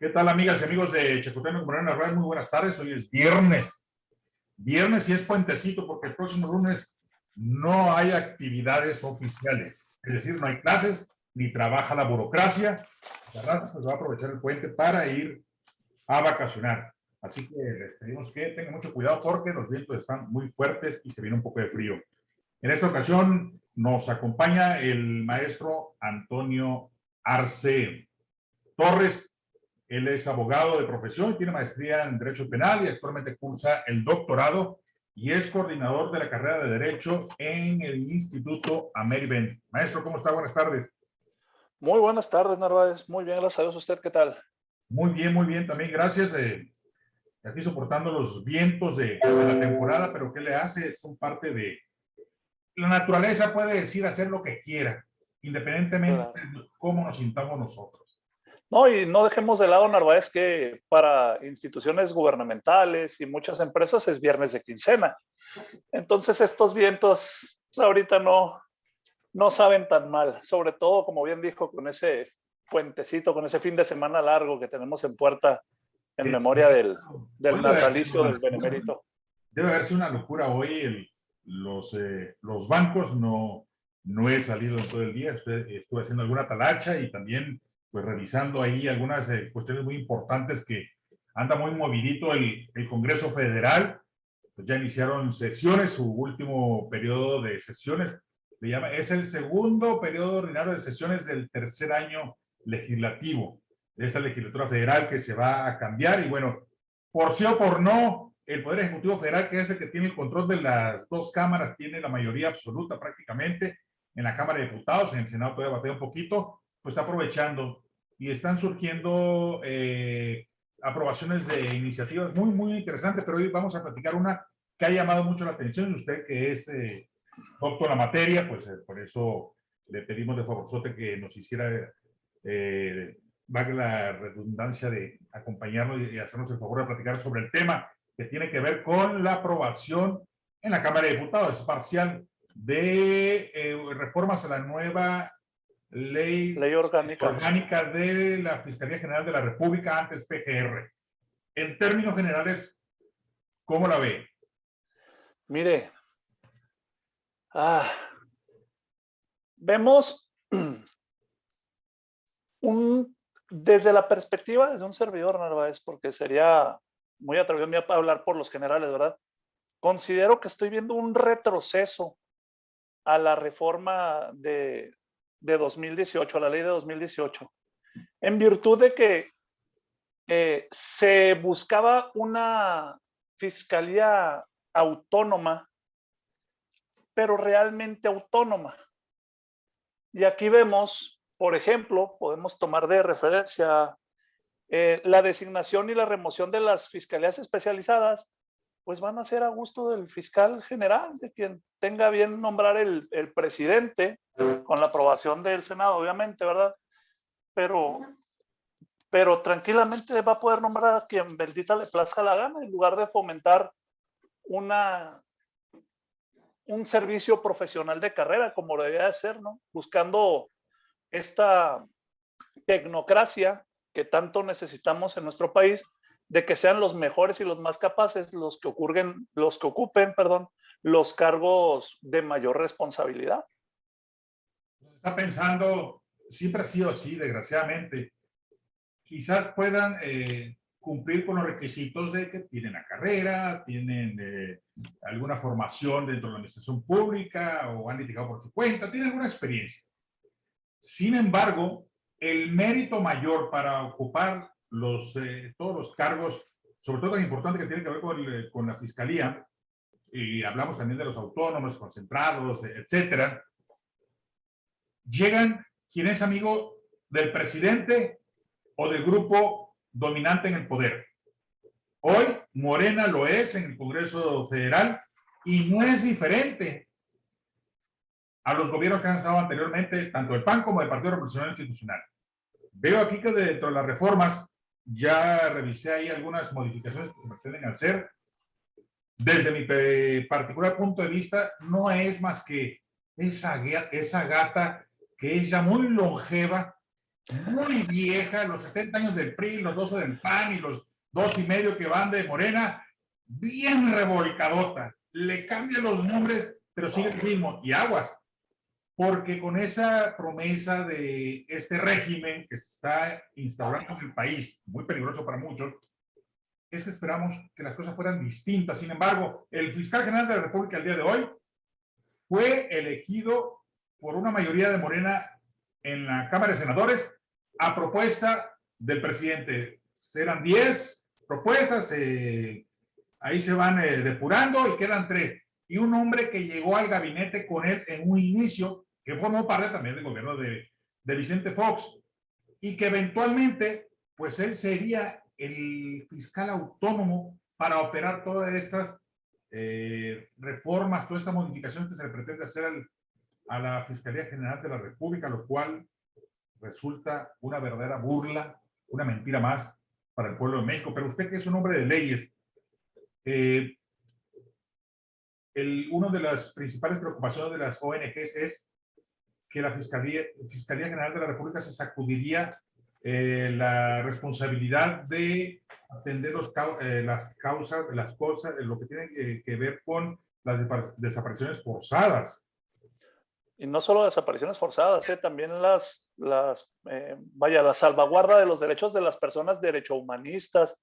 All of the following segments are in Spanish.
¿Qué tal, amigas y amigos de Chacoteno Moreno Radio? Muy buenas tardes. Hoy es viernes. Viernes y es puentecito porque el próximo lunes no hay actividades oficiales. Es decir, no hay clases ni trabaja la burocracia. La raza pues va a aprovechar el puente para ir a vacacionar. Así que les pedimos que tengan mucho cuidado porque los vientos están muy fuertes y se viene un poco de frío. En esta ocasión nos acompaña el maestro Antonio Arce Torres. Él es abogado de profesión, tiene maestría en Derecho Penal y actualmente cursa el doctorado y es coordinador de la carrera de Derecho en el Instituto Ameriben. Maestro, ¿cómo está? Buenas tardes. Muy buenas tardes, Narváez. Muy bien, gracias a Dios. ¿Usted qué tal? Muy bien también, gracias. Aquí soportando los vientos de la temporada, pero ¿qué le hace? Son parte de la naturaleza, puede decir hacer lo que quiera, independientemente Claro. de cómo nos sintamos nosotros. No, y no dejemos de lado, Narváez, que para instituciones gubernamentales y muchas empresas es viernes de quincena. Entonces, estos vientos ahorita no saben tan mal, sobre todo, como bien dijo, con ese puentecito, con ese fin de semana largo que tenemos en puerta en memoria del Hoy debe haber sido natalicio una del locura, ¿no? benemérito. Debe haber sido una locura hoy. Los bancos no he salido en todo el día, estuve haciendo alguna talacha y también pues revisando ahí algunas cuestiones muy importantes que anda muy movidito el Congreso Federal. Pues ya iniciaron sesiones, su último periodo de sesiones es el segundo periodo ordinario de sesiones del tercer año legislativo de esta legislatura federal que se va a cambiar. Y bueno, por sí o por no, el Poder Ejecutivo Federal, que es el que tiene el control de las dos cámaras, tiene la mayoría absoluta prácticamente en la Cámara de Diputados. En el Senado todavía batea un poquito, pues está aprovechando y están surgiendo aprobaciones de iniciativas muy interesantes, pero hoy vamos a platicar una que ha llamado mucho la atención. Usted que es doctor en la materia, pues por eso le pedimos de favorzote que nos hiciera valga la redundancia de acompañarnos y hacernos el favor de platicar sobre el tema que tiene que ver con la aprobación en la Cámara de Diputados, es parcial, de reformas a la nueva ley Orgánica. orgánica de la Fiscalía General de la República, antes PGR. En términos generales, ¿cómo la ve? Mire, vemos desde la perspectiva desde un servidor, Narváez, porque sería muy atrevido a mí a hablar por los generales, ¿verdad? Considero que estoy viendo un retroceso a la reforma de 2018, a la ley de 2018, en virtud de que se buscaba una fiscalía autónoma, pero realmente autónoma. Y aquí vemos, por ejemplo, podemos tomar de referencia la designación y la remoción de las fiscalías especializadas, pues van a ser a gusto del fiscal general, de quien tenga bien nombrar el presidente, con la aprobación del Senado, obviamente, ¿verdad? Pero tranquilamente va a poder nombrar a quien bendita le plazca la gana, en lugar de fomentar un servicio profesional de carrera, como lo debía de ser, ¿no? Buscando esta tecnocracia que tanto necesitamos en nuestro país, de que sean los mejores y los más capaces los que ocupen los cargos de mayor responsabilidad. Está pensando, siempre ha sido así, desgraciadamente. Quizás puedan cumplir con los requisitos de que tienen la carrera, tienen alguna formación dentro de la administración pública o han litigado por su cuenta, tienen alguna experiencia. Sin embargo, el mérito mayor para ocupar todos los cargos, sobre todo tan importante que tiene que ver con la fiscalía, y hablamos también de los autónomos, concentrados, etcétera, llegan quien es amigo del presidente o del grupo dominante en el poder. Hoy Morena lo es en el Congreso Federal y no es diferente a los gobiernos que han estado anteriormente, tanto el PAN como el Partido Revolucionario Institucional. Veo aquí que dentro de las reformas ya revisé ahí algunas modificaciones que se pretenden hacer. Desde mi particular punto de vista, no es más que esa gata que es ya muy longeva muy vieja, los 70 años del PRI, los 12 del PAN y los 2.5 que van de Morena, bien revolcadota. Le cambian los nombres, pero sigue el mismo. Y aguas, porque con esa promesa de este régimen que se está instaurando en el país, muy peligroso para muchos, es que esperamos que las cosas fueran distintas. Sin embargo, el fiscal general de la República al día de hoy fue elegido por una mayoría de Morena en la Cámara de Senadores a propuesta del presidente. Eran 10 propuestas, ahí se van depurando y quedan 3. Y un hombre que llegó al gabinete con él en un inicio, que formó parte también del gobierno de Vicente Fox, y que eventualmente, pues él sería el fiscal autónomo para operar todas estas reformas, todas estas modificaciones que se le pretende hacer a la Fiscalía General de la República, lo cual resulta una verdadera burla, una mentira más para el pueblo de México. Pero usted, que es un hombre de leyes, una de las principales preocupaciones de las ONGs es que la Fiscalía General de la República se sacudiría la responsabilidad de atender las causas, las cosas, lo que tiene que ver con las desapariciones forzadas. Y no solo desapariciones forzadas, también la salvaguarda de los derechos de las personas derechohumanistas,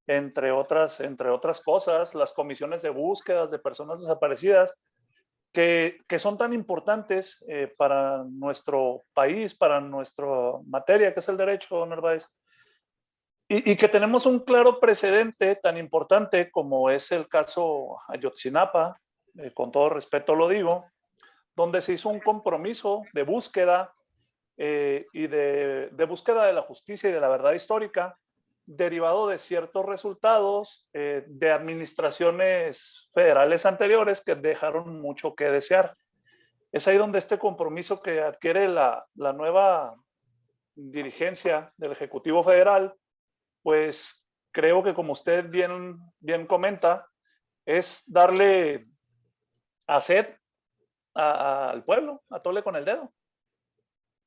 entre otras cosas, las comisiones de búsquedas de personas desaparecidas, que son tan importantes para nuestro país, para nuestra materia, que es el derecho, Narváez, y que tenemos un claro precedente tan importante como es el caso Ayotzinapa, con todo respeto lo digo, donde se hizo un compromiso de búsqueda y de búsqueda de la justicia y de la verdad histórica, derivado de ciertos resultados de administraciones federales anteriores que dejaron mucho que desear. Es ahí donde este compromiso que adquiere la nueva dirigencia del Ejecutivo Federal, pues creo que, como usted bien comenta, es darle sed al pueblo, a tole con el dedo,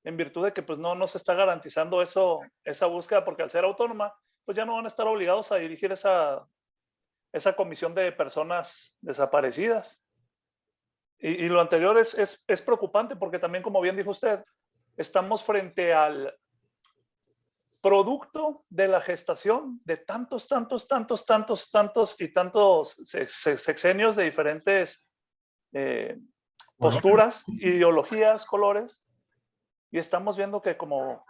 en virtud de que pues no se está garantizando esa búsqueda, porque al ser autónoma, pues ya no van a estar obligados a dirigir esa comisión de personas desaparecidas. Y lo anterior es preocupante, porque también, como bien dijo usted, estamos frente al producto de la gestación de tantos sexenios de diferentes posturas, ideologías, colores, y estamos viendo que, como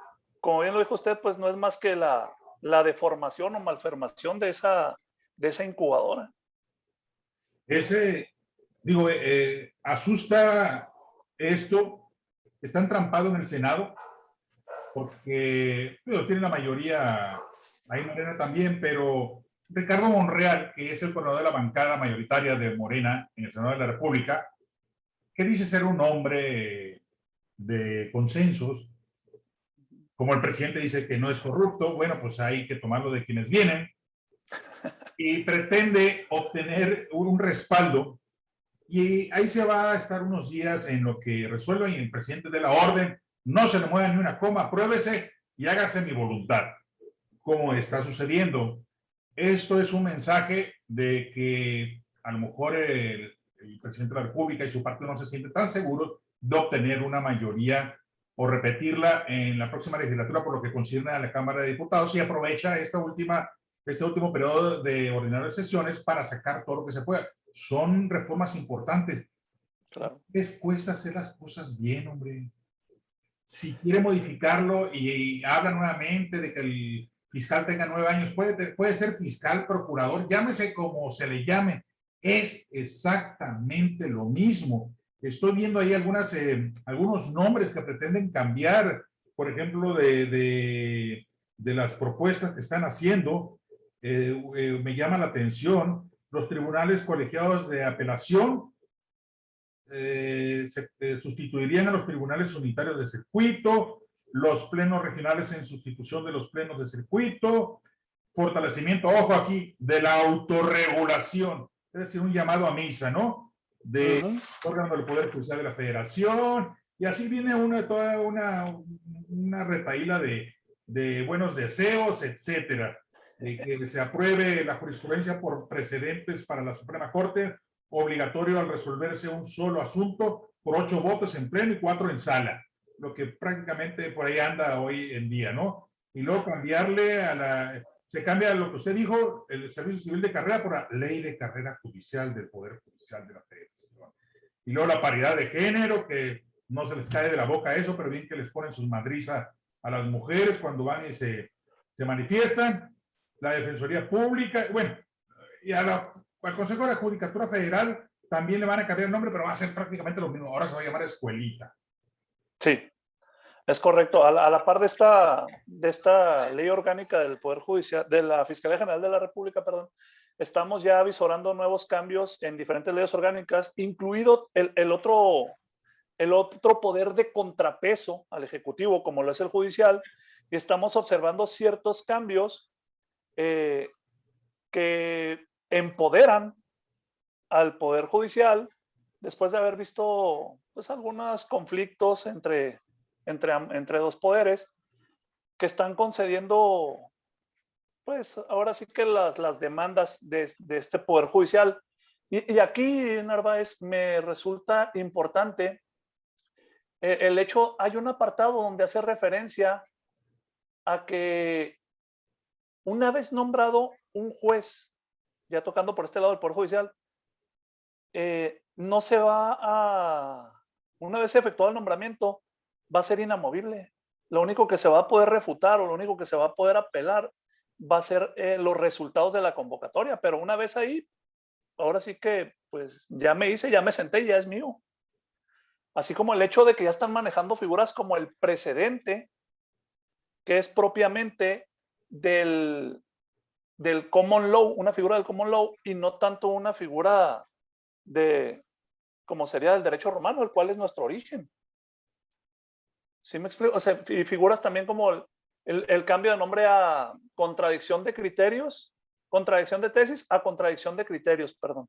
bien lo dijo usted, pues no es más que la deformación o malformación de esa incubadora. Asusta esto, está entrampado en el Senado, porque tiene la mayoría, ahí Morena también, pero Ricardo Monreal, que es el coordinador de la bancada mayoritaria de Morena en el Senado de la República, que dice ser un hombre de consensos, como el presidente dice que no es corrupto, bueno, pues hay que tomarlo de quienes vienen, y pretende obtener un respaldo, y ahí se va a estar unos días en lo que resuelva, y el presidente dé la orden, no se le mueva ni una coma, pruébese y hágase mi voluntad, como está sucediendo. Esto es un mensaje de que a lo mejor el presidente de la República y su partido no se sienten tan seguros de obtener una mayoría o repetirla en la próxima legislatura, por lo que concierne a la Cámara de Diputados, y aprovecha este último periodo de ordinario de sesiones para sacar todo lo que se pueda. Son reformas importantes. Claro. Les cuesta hacer las cosas bien, hombre. Si quiere modificarlo y habla nuevamente de que el fiscal tenga 9 años, puede ser fiscal, procurador, llámese como se le llame, es exactamente lo mismo. Estoy viendo ahí algunos nombres que pretenden cambiar, por ejemplo, de las propuestas que están haciendo. Me llama la atención los tribunales colegiados de apelación. Sustituirían a los tribunales unitarios de circuito, los plenos regionales en sustitución de los plenos de circuito, fortalecimiento, ojo aquí, de la autorregulación, es decir, un llamado a misa, ¿no? De órgano del Poder Judicial de la Federación, Y así viene toda una retahíla de buenos deseos, etcétera, de que se apruebe la jurisprudencia por precedentes para la Suprema Corte, obligatorio al resolverse un solo asunto por 8 votos en pleno y 4 en sala, lo que prácticamente por ahí anda hoy en día, ¿no? Y luego cambiarle se cambia lo que usted dijo, el servicio civil de carrera por la ley de carrera judicial del Poder Judicial de la Federación. Y luego la paridad de género, que no se les cae de la boca eso, pero bien que les ponen sus madrizas a las mujeres cuando van y se manifiestan. La Defensoría Pública, bueno, y al Consejo de la Judicatura Federal también le van a cambiar el nombre, pero va a ser prácticamente lo mismo. Ahora se va a llamar escuelita. Sí, es correcto. A la par de esta ley orgánica del Poder Judicial, de la Fiscalía General de la República, perdón, estamos ya avisorando nuevos cambios en diferentes leyes orgánicas, incluido el otro poder de contrapeso al Ejecutivo, como lo es el judicial, y estamos observando ciertos cambios que empoderan al Poder Judicial después de haber visto pues, algunos conflictos entre dos poderes que están concediendo, pues ahora sí que las demandas de este Poder Judicial. Y aquí, Narváez, me resulta importante el hecho, hay un apartado donde hace referencia a que una vez nombrado un juez, ya tocando por este lado del Poder Judicial, no se va una vez efectuado el nombramiento, va a ser inamovible. Lo único que se va a poder refutar o lo único que se va a poder apelar va a ser los resultados de la convocatoria, pero una vez ahí, ahora sí que pues ya me hice, ya me senté y ya es mío. Así como el hecho de que ya están manejando figuras como el precedente, que es propiamente del common law, una figura del common law y no tanto una figura como sería del derecho romano, el cual es nuestro origen. ¿Sí me explico? O sea, y figuras también como el cambio de nombre a contradicción de criterios, contradicción de tesis a contradicción de criterios, perdón.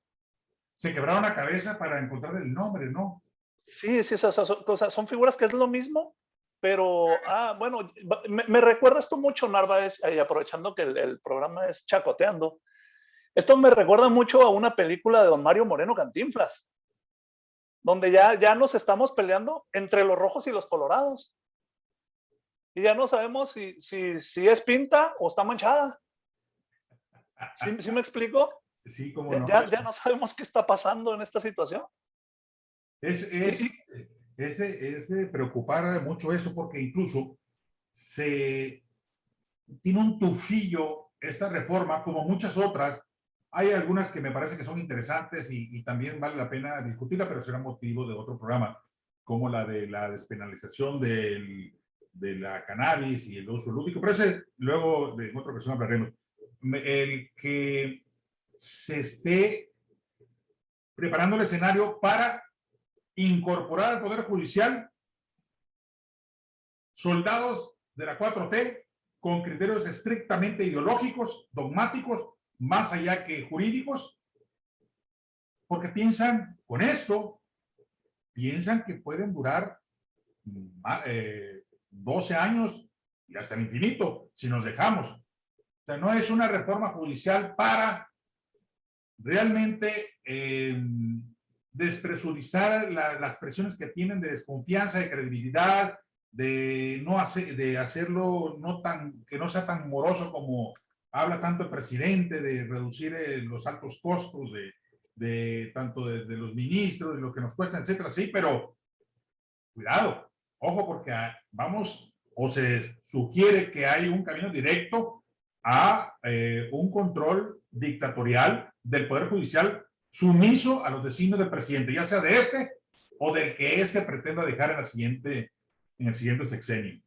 Se quebraron la cabeza para encontrar el nombre, ¿no? Sí, son figuras que es lo mismo, pero, bueno, me recuerda esto mucho, Narváez, aprovechando que el programa es chacoteando. Esto me recuerda mucho a una película de don Mario Moreno Cantinflas, donde ya nos estamos peleando entre los rojos y los colorados. Y ya no sabemos si es pinta o está manchada. ¿Sí me explico? Sí, cómo no. Ya no sabemos qué está pasando en esta situación. Es de preocupar mucho eso porque incluso tiene un tufillo esta reforma, como muchas otras. Hay algunas que me parece que son interesantes y también vale la pena discutirla, pero será motivo de otro programa, como la de la despenalización de la cannabis y el uso lúdico, pero ese luego de otra ocasión hablaremos. El que se esté preparando el escenario para incorporar al Poder Judicial soldados de la 4T con criterios estrictamente ideológicos, dogmáticos, más allá que jurídicos, porque piensan con esto, piensan que pueden durar 12 años y hasta el infinito si nos dejamos. O sea, no es una reforma judicial para realmente despresurizar las presiones que tienen de desconfianza, de credibilidad, de hacerlo que no sea tan moroso como habla tanto el presidente, de reducir los altos costos tanto de los ministros, de lo que nos cuesta, etcétera. Sí, pero cuidado, ojo, porque vamos, o se sugiere que hay un camino directo a un control dictatorial del Poder Judicial sumiso a los designios del presidente, ya sea de este o del que este pretenda dejar en el siguiente sexenio.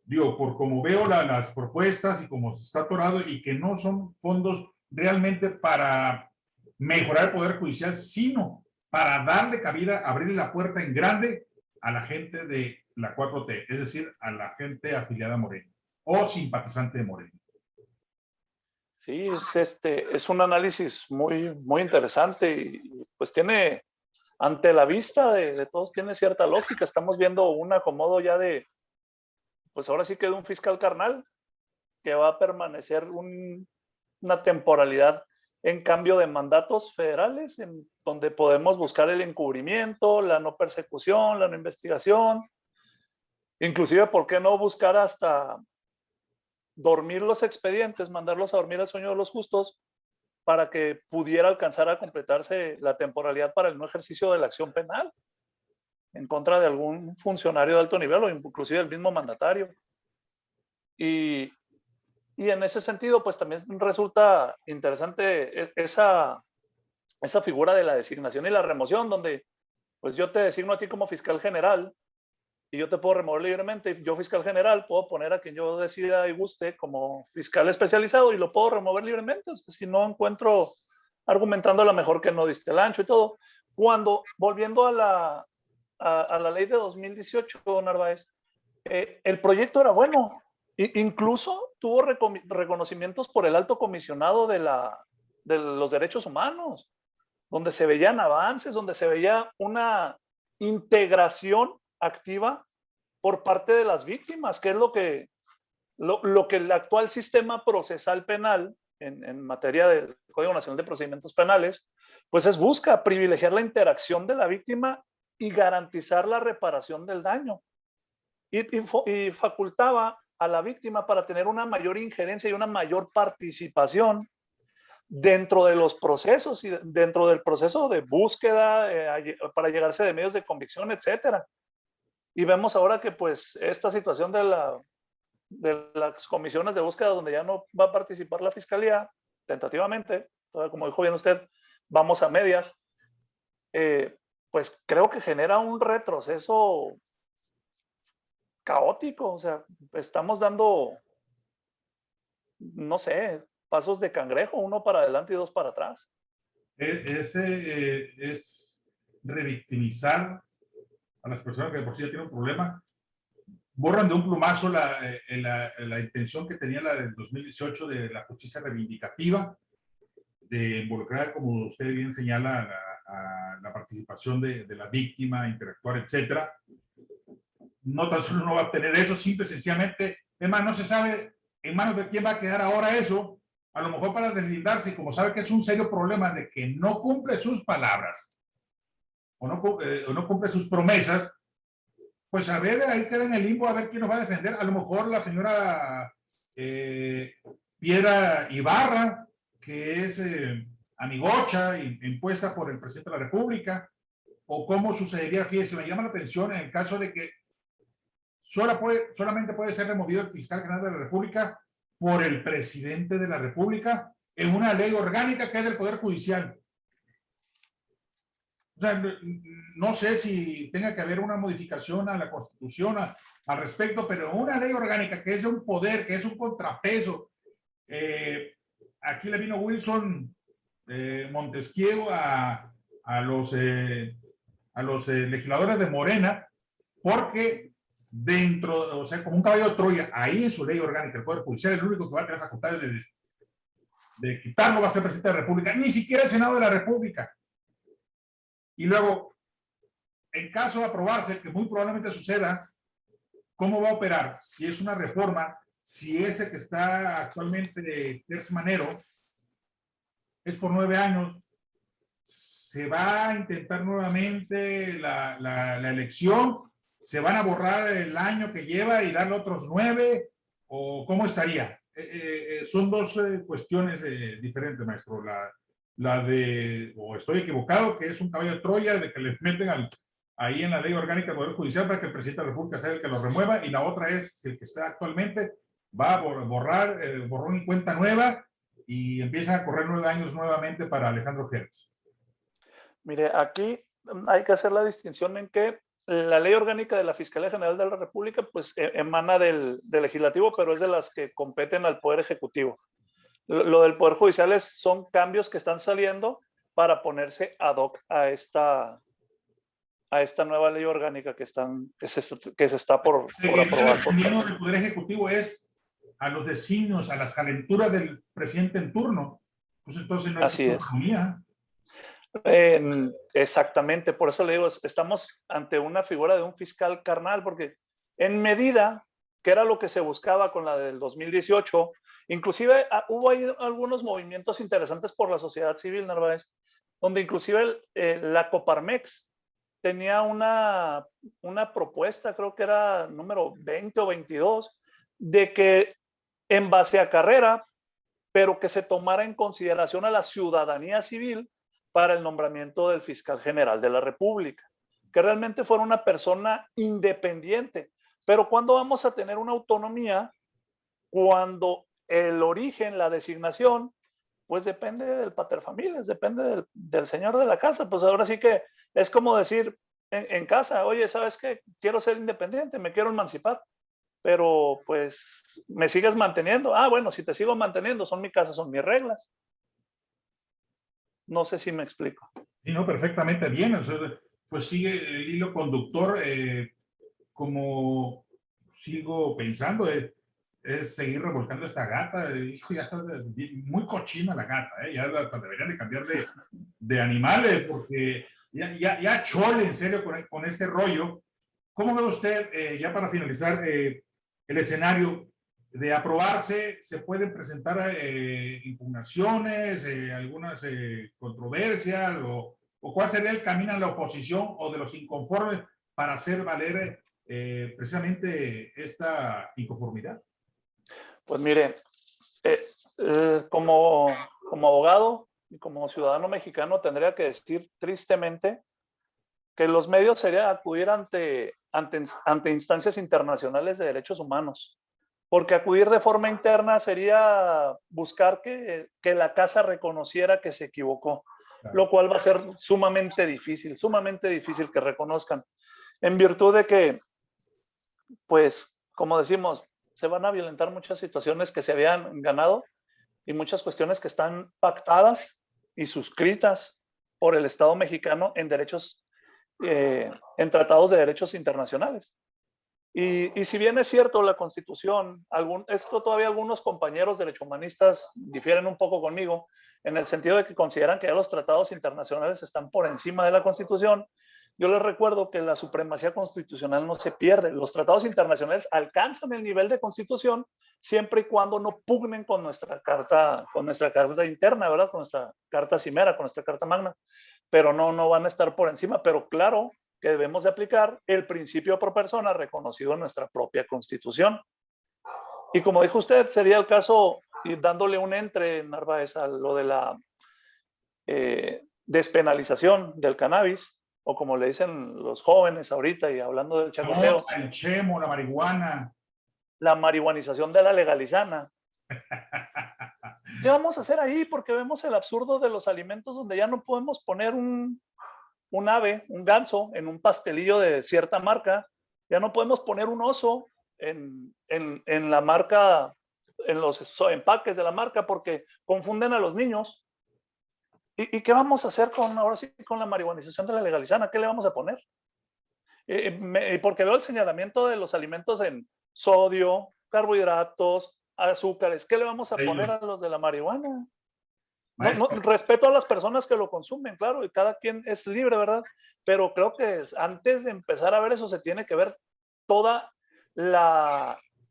Digo, por como veo las propuestas y como se está atorado y que no son fondos realmente para mejorar el Poder Judicial, sino para darle cabida, abrirle la puerta en grande a la gente de la 4T, es decir, a la gente afiliada a Moreno o simpatizante de Moreno. Sí, es un análisis muy, muy interesante y pues tiene ante la vista de todos tiene cierta lógica. Estamos viendo un acomodo ya pues ahora sí que de un fiscal carnal que va a permanecer una temporalidad en cambio de mandatos federales, en donde podemos buscar el encubrimiento, la no persecución, la no investigación, inclusive, ¿por qué no buscar hasta dormir los expedientes, mandarlos a dormir al sueño de los justos, para que pudiera alcanzar a completarse la temporalidad para el no ejercicio de la acción penal en contra de algún funcionario de alto nivel o inclusive el mismo mandatario? Y en ese sentido, pues también resulta interesante esa figura de la designación y la remoción, donde pues yo te designo a ti como fiscal general y yo te puedo remover libremente. Yo, fiscal general, puedo poner a quien yo decida y guste como fiscal especializado y lo puedo remover libremente. O sea, si no encuentro argumentando a lo mejor que no diste el ancho y todo. Cuando, volviendo a la ley de 2018, Narváez, el proyecto era bueno. Incluso tuvo reconocimientos por el alto comisionado de los derechos humanos, donde se veían avances, donde se veía una integración activa por parte de las víctimas, que es lo que el actual sistema procesal penal en materia del Código Nacional de Procedimientos Penales, pues busca privilegiar la interacción de la víctima y garantizar la reparación del daño. Y facultaba a la víctima para tener una mayor injerencia y una mayor participación dentro de los procesos y dentro del proceso de búsqueda para llegarse de medios de convicción, etcétera. Y vemos ahora que pues esta situación de las comisiones de búsqueda, donde ya no va a participar la fiscalía, tentativamente, como dijo bien usted, vamos a medias, pues creo que genera un retroceso caótico. O sea, estamos dando, no sé, pasos de cangrejo, uno para adelante y dos para atrás. Es revictimizar a las personas que de por sí ya tienen un problema. Borran de un plumazo la intención que tenía la del 2018 de la justicia reivindicativa, de involucrar, como usted bien señala, a la participación de la víctima, interactuar, etcétera. No tan solo no va a obtener eso, simple y sencillamente, es más, no se sabe en manos de quién va a quedar ahora eso, a lo mejor para deslindarse, como sabe que es un serio problema de que no cumple sus palabras o no cumple sus promesas, pues a ver, ahí queda en el limbo, a ver quién nos va a defender. A lo mejor la señora Piedra Ibarra, que es amigocha impuesta por el presidente de la República, o cómo sucedería, fíjese, me llama la atención en el caso de que solamente puede ser removido el fiscal general de la República por el presidente de la República en una ley orgánica que es del Poder Judicial. O sea, no sé si tenga que haber una modificación a la Constitución al respecto, pero una ley orgánica que es un poder, que es un contrapeso. Aquí le vino Wilson Montesquieu a los legisladores de Morena, porque dentro, o sea, como un caballo de Troya, ahí en su ley orgánica, el Poder Judicial, el único que va a tener facultades de quitarlo va a ser el presidente de la República, ni siquiera el Senado de la República. Y luego, en caso de aprobarse, que muy probablemente suceda, ¿cómo va a operar? Si es una reforma, si ese que está actualmente Gertz Manero es por 9 años, se va a intentar nuevamente la elección, se van a borrar el año que lleva y darle otros 9, o cómo estaría. Son dos cuestiones diferentes, maestro. La de, o estoy equivocado, que es un caballo de Troya, de que les meten ahí en la ley orgánica del Poder Judicial para que el presidente de la República sea el que lo remueva, y la otra es el que está actualmente va a borrar borrón y cuenta nueva, y empieza a correr 9 años nuevamente para Alejandro Gertz. Mire, aquí hay que hacer la distinción en que la ley orgánica de la Fiscalía General de la República pues emana del legislativo, pero es de las que competen al Poder Ejecutivo. Lo del Poder Judicial son cambios que están saliendo para ponerse ad hoc a esta nueva ley orgánica que se está por aprobar. El del Poder Ejecutivo es a los designios, a las calenturas del presidente en turno. Pues entonces no existe autonomía. Exactamente, por eso le digo, estamos ante una figura de un fiscal carnal, porque en medida que era lo que se buscaba con la del 2018, inclusive hubo ahí algunos movimientos interesantes por la sociedad civil, Narváez, donde inclusive la Coparmex tenía una propuesta, creo que era número 20 o 22, de que en base a carrera, pero que se tomara en consideración a la ciudadanía civil para el nombramiento del fiscal general de la República, que realmente fuera una persona independiente. Pero ¿cuándo vamos a tener una autonomía? Cuando el origen, la designación, pues depende del paterfamilias, depende del señor de la casa. Pues ahora sí que es como decir en casa, oye, ¿sabes qué? Quiero ser independiente, me quiero emancipar, pero pues me sigues manteniendo. Ah, bueno, si te sigo manteniendo, son mi casa, son mis reglas. No sé si me explico. Sí, no, perfectamente bien. O sea, pues sigue el hilo conductor, como sigo pensando, es seguir revolcando esta gata. Hijo, ya está muy cochina la gata, ya deberían de cambiar de animales, porque ya chole en serio con este rollo. ¿Cómo ve usted, ya para finalizar, el escenario de aprobarse? ¿Se pueden presentar impugnaciones, algunas controversias, o cuál sería el camino de la oposición o de los inconformes para hacer valer precisamente esta inconformidad? Pues mire, como abogado y como ciudadano mexicano tendría que decir tristemente que los medios sería acudir ante instancias internacionales de derechos humanos, porque acudir de forma interna sería buscar que la casa reconociera que se equivocó, Claro. lo cual va a ser sumamente difícil que reconozcan, en virtud de que, pues, como decimos, se van a violentar muchas situaciones que se habían ganado y muchas cuestiones que están pactadas y suscritas por el Estado mexicano en derechos, en tratados de derechos internacionales. Y si bien es cierto la Constitución, esto todavía algunos compañeros derechohumanistas difieren un poco conmigo, en el sentido de que consideran que ya los tratados internacionales están por encima de la Constitución. Yo les recuerdo que la supremacía constitucional no se pierde. Los tratados internacionales alcanzan el nivel de Constitución siempre y cuando no pugnen con nuestra carta interna, ¿verdad? Con nuestra carta cimera, con nuestra carta magna. Pero no van a estar por encima. Pero claro que debemos de aplicar el principio pro persona reconocido en nuestra propia Constitución. Y como dijo usted, sería el caso, y dándole un entre, Narváez, a lo de la despenalización del cannabis, o como le dicen los jóvenes ahorita y hablando del chacoteo, El chemo, la marihuana. la marihuanización de la legalizana. ¿Qué vamos a hacer ahí? Porque vemos el absurdo de los alimentos donde ya no podemos poner un ave, un ganso, en un pastelillo de cierta marca. Ya no podemos poner un oso en la marca, en los empaques de la marca, porque confunden a los niños. ¿Y qué vamos a hacer ahora sí con la marihuanización de la legalizana? ¿Qué le vamos a poner? Porque veo el señalamiento de los alimentos en sodio, carbohidratos, azúcares. ¿Qué le vamos a poner a los de la marihuana? Respeto a las personas que lo consumen, claro, y cada quien es libre, ¿verdad? Pero creo que antes de empezar a ver eso se tiene que ver toda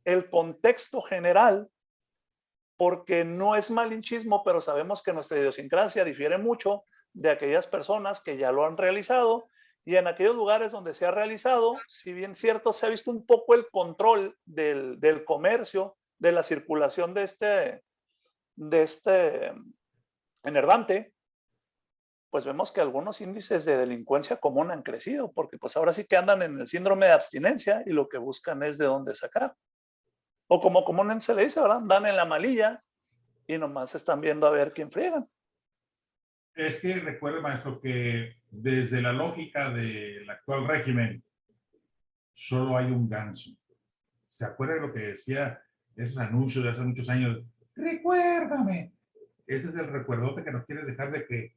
el contexto general, porque no es malinchismo, pero sabemos que nuestra idiosincrasia difiere mucho de aquellas personas que ya lo han realizado, y en aquellos lugares donde se ha realizado, si bien cierto, se ha visto un poco el control del comercio, de la circulación de este enervante, pues vemos que algunos índices de delincuencia común han crecido, porque pues ahora sí que andan en el síndrome de abstinencia y lo que buscan es de dónde sacar. O como comúnmente se le dice, ¿verdad? Andan en la malilla y nomás están viendo a ver quién friegan. Es que recuerde, maestro, que desde la lógica del actual régimen, solo hay un ganso. ¿Se acuerda de lo que decía esos anuncios de hace muchos años? Recuérdame. Ese es el recuerdote que nos quiere dejar de que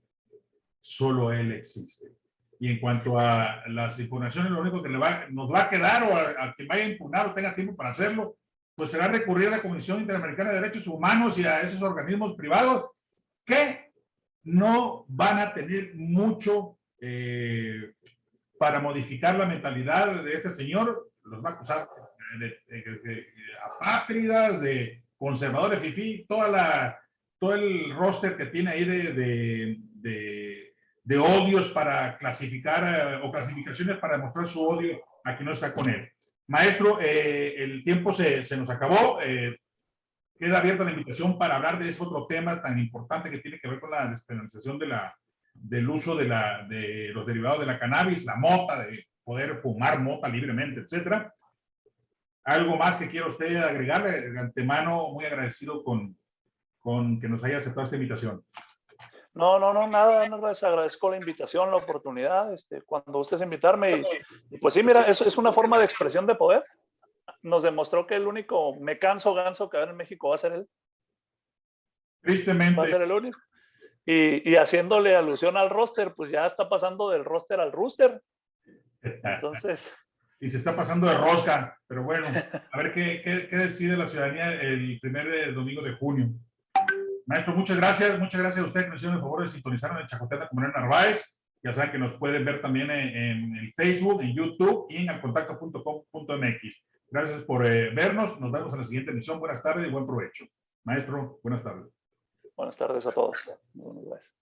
solo él existe. Y en cuanto a las impugnaciones, lo único que nos va a quedar, o a quien vaya a impugnar o tenga tiempo para hacerlo, pues será recurrir a la Comisión Interamericana de Derechos Humanos y a esos organismos privados que no van a tener mucho para modificar la mentalidad de este señor. Los va a acusar de apátridas, de conservadores, fifí, todo el roster que tiene ahí de odios para clasificar o clasificaciones para demostrar su odio a quien no está con él. Maestro, el tiempo se nos acabó. Queda abierta la invitación para hablar de ese otro tema tan importante que tiene que ver con la despenalización del uso de los derivados de la cannabis, la mota, de poder fumar mota libremente, etcétera. ¿Algo más que quiera usted agregarle? De antemano, muy agradecido con que nos haya aceptado esta invitación. No, nada, Narváez, agradezco la invitación, la oportunidad, cuando gustes invitarme. Y pues sí, mira, eso es una forma de expresión de poder. Nos demostró que el único me canso ganso que va en México va a ser él. Tristemente. Va a ser el único. Y haciéndole alusión al roster, pues ya está pasando del roster al rooster. Entonces. Y se está pasando de rosca, pero bueno, a ver qué decide la ciudadanía el primer domingo de junio. Maestro, muchas gracias a usted que nos hicieron el favor de sintonizar en Chacoteando con Manuel Narváez. Ya saben que nos pueden ver también en el Facebook, en YouTube y en alcontacto.com.mx. Gracias por vernos. Nos vemos en la siguiente emisión. Buenas tardes y buen provecho. Maestro, buenas tardes. Buenas tardes a todos. Buenas tardes.